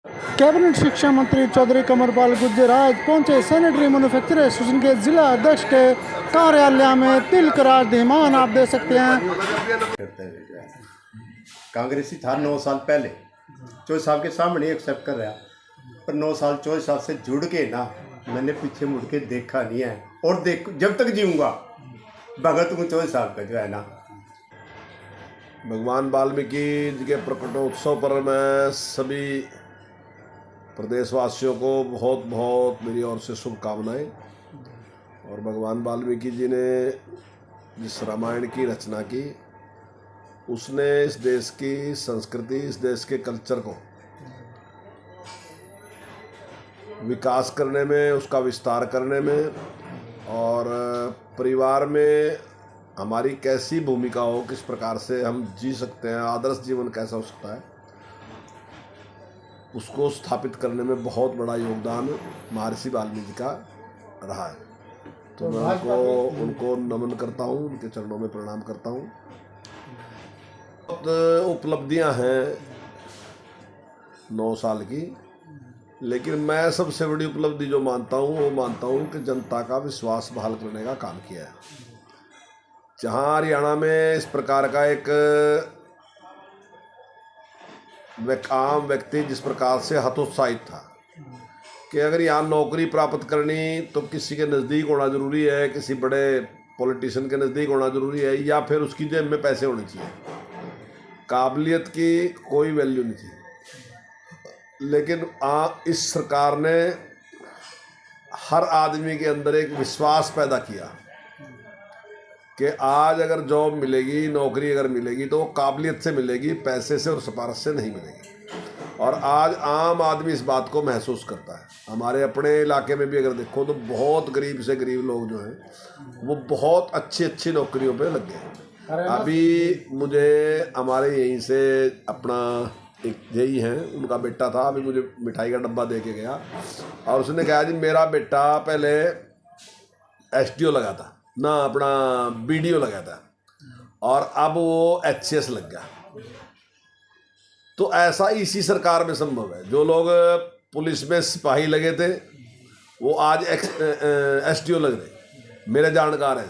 Cabinet शिक्षा मंत्री चौधरी कमरपाल गुर्जर आज पहुंचे सैनिटरी मैन्युफैक्चरर एसोसिएशन के जिला अध्यक्ष के कार्यालय में तिल करार दीमान आप दे सकते हैं। कांग्रेसी था 9 साल पहले, 24 साल के सामने एक्सेप्ट कर रहा, पर 9 साल 24 साल से जुड़ के ना मैंने पीछे मुड़ के देखा नहीं है और देख जब तक जीऊँगा भगत हूँ 24 साल का जो है ना। भगवान वाल्मीकि जी के प्रकटोत्सव पर मैं सभी प्रदेशवासियों को बहुत बहुत मेरी ओर से शुभकामनाएं। और भगवान वाल्मीकि जी ने जिस रामायण की रचना की, उसने इस देश की संस्कृति, इस देश के कल्चर को विकास करने में, उसका विस्तार करने में और परिवार में हमारी कैसी भूमिका हो, किस प्रकार से हम जी सकते हैं, आदर्श जीवन कैसा हो सकता है, उसको स्थापित करने में बहुत बड़ा योगदान महर्षि वाल्मीकि का रहा है। तो मैं उनको नमन करता हूँ, उनके चरणों में प्रणाम करता हूँ। बहुत उपलब्धियाँ हैं 9 साल की, लेकिन मैं सबसे बड़ी उपलब्धि जो मानता हूँ वो मानता हूँ कि जनता का विश्वास बहाल करने का काम किया है। जहाँ हरियाणा में इस प्रकार का एक आम व्यक्ति जिस प्रकार से हतोत्साहित था कि अगर यहाँ नौकरी प्राप्त करनी तो किसी के नज़दीक होना ज़रूरी है, किसी बड़े पॉलिटिशियन के नज़दीक होना ज़रूरी है, या फिर उसकी जेब में पैसे होने चाहिए, काबिलियत की कोई वैल्यू नहीं थी। लेकिन इस सरकार ने हर आदमी के अंदर एक विश्वास पैदा किया कि आज अगर जॉब मिलेगी, नौकरी अगर मिलेगी तो वो काबिलियत से मिलेगी, पैसे से और सिफारिश से नहीं मिलेगी। और आज आम आदमी इस बात को महसूस करता है। हमारे अपने इलाके में भी अगर देखो तो बहुत गरीब से गरीब लोग जो हैं वो बहुत अच्छी अच्छी नौकरियों पे लग गए। अभी मुझे हमारे यहीं से अपना एक यही हैं, उनका बेटा था, अभी मुझे मिठाई का डब्बा दे के गया और उसने कहा जी मेरा बेटा पहले एसडीओ लगा था ना, अपना बीडीओ लगा था और अब वो एचसीएस लग गया। तो ऐसा इसी सरकार में संभव है। जो लोग पुलिस में सिपाही लगे थे वो आज एसडीओ लग रहे, मेरे जानकार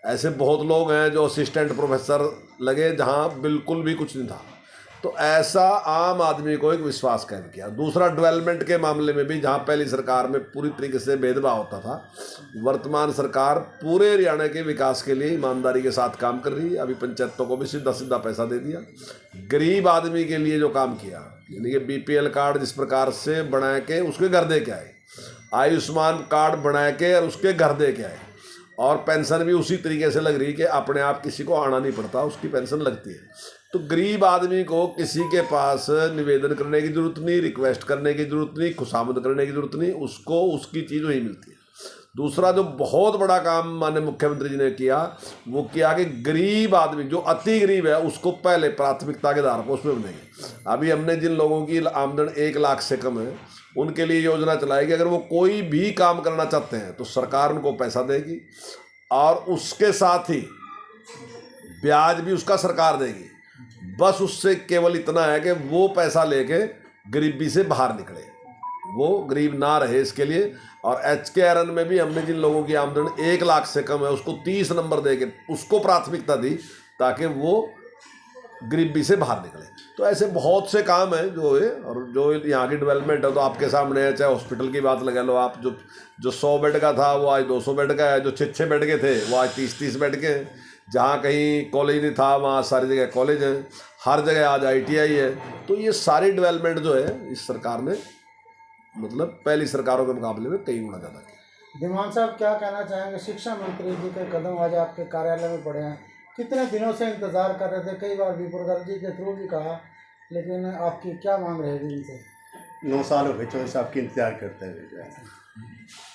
ऐसे बहुत लोग हैं जो असिस्टेंट प्रोफेसर लगे जहाँ बिल्कुल भी कुछ नहीं था। तो ऐसा आम आदमी को एक विश्वास कायम किया। दूसरा, डेवलपमेंट के मामले में भी जहाँ पहली सरकार में पूरी तरीके से भेदभाव होता था, वर्तमान सरकार पूरे हरियाणा के विकास के लिए ईमानदारी के साथ काम कर रही है। अभी पंचायतों को भी सीधा सीधा पैसा दे दिया। गरीब आदमी के लिए जो काम किया, यानी कि बीपीएल कार्ड जिस प्रकार से बना के उसके घर दे के आए, आयुष्मान कार्ड बना के और उसके घर दे के आए, और पेंशन भी उसी तरीके से लग रही कि अपने आप किसी को आना नहीं पड़ता, उसकी पेंशन लगती है। तो गरीब आदमी को किसी के पास निवेदन करने की ज़रूरत नहीं, रिक्वेस्ट करने की ज़रूरत नहीं, खुशामद करने की ज़रूरत नहीं, उसको उसकी चीज़ वही मिलती है। दूसरा, जो बहुत बड़ा काम माननीय मुख्यमंत्री जी ने किया वो किया कि गरीब आदमी जो अति गरीब है उसको पहले प्राथमिकता के आधार पर उसमें बनेंगे। अभी हमने जिन लोगों की आमदन 1 लाख से कम है उनके लिए योजना चलाई कि अगर वो कोई भी काम करना चाहते हैं तो सरकार उनको पैसा देगी और उसके साथ ही ब्याज भी उसका सरकार देगी। बस उससे केवल इतना है कि वो पैसा लेके गरीबी से बाहर निकले, वो गरीब ना रहे इसके लिए। और HKRN में भी हमने जिन लोगों की आमदन 1 लाख से कम है उसको 30 नंबर दे के उसको प्राथमिकता दी ताकि वो गरीबी से बाहर निकले। तो ऐसे बहुत से काम हैं जो है, और जो यहाँ की डेवलपमेंट है तो आपके सामने है। चाहे हॉस्पिटल की बात लगा लो आप, जो 100 बेड का था वो आज 200 बेड का है, जो 6 बेड के थे वो आज 30 बेड के हैं। जहाँ कहीं कॉलेज नहीं था वहाँ सारी जगह कॉलेज हैं, हर जगह आज ITI है। तो ये सारी डेवलपमेंट जो है इस सरकार ने मतलब पहली सरकारों के मुकाबले में कई गुना ज़्यादा किया। दीमान साहब, क्या कहना चाहेंगे? शिक्षा मंत्री जी के कदम आज आपके कार्यालय में पड़े हैं, कितने दिनों से इंतजार कर रहे थे, कई बार विपुल गर्ग जी के थ्रू भी कहा, लेकिन आपकी क्या मांग रहेगी इनसे? 9 साल हो गए 24 साल की इंतजार करते हुए जो है।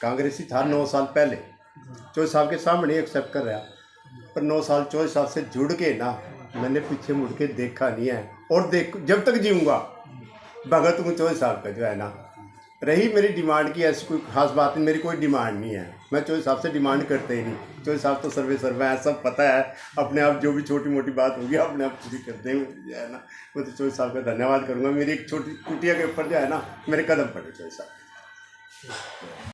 कांग्रेसी था 9 साल पहले, 24 साल के सामने एक्सेप्ट कर रहा, पर 9 साल 24 साल से जुड़ के ना मैंने पीछे मुड़ के देखा नहीं है और देख जब तक जीऊँगा भगत हूँ 24 साल का जो है ना। रही मेरी डिमांड की, ऐसी कोई खास बात नहीं, मेरी कोई डिमांड नहीं है। मैं चौधरी साहब से डिमांड करते ही नहीं। चौधरी साहब तो सर्वे है, सब पता है अपने आप। जो भी छोटी मोटी बात होगी अपने आप पूरी करते हैं जो है ना। मैं तो चौधरी साहब का धन्यवाद करूँगा। मेरी एक छोटी कुटिया के ऊपर जो है ना मेरे कदम पड़े चौधरी साहब।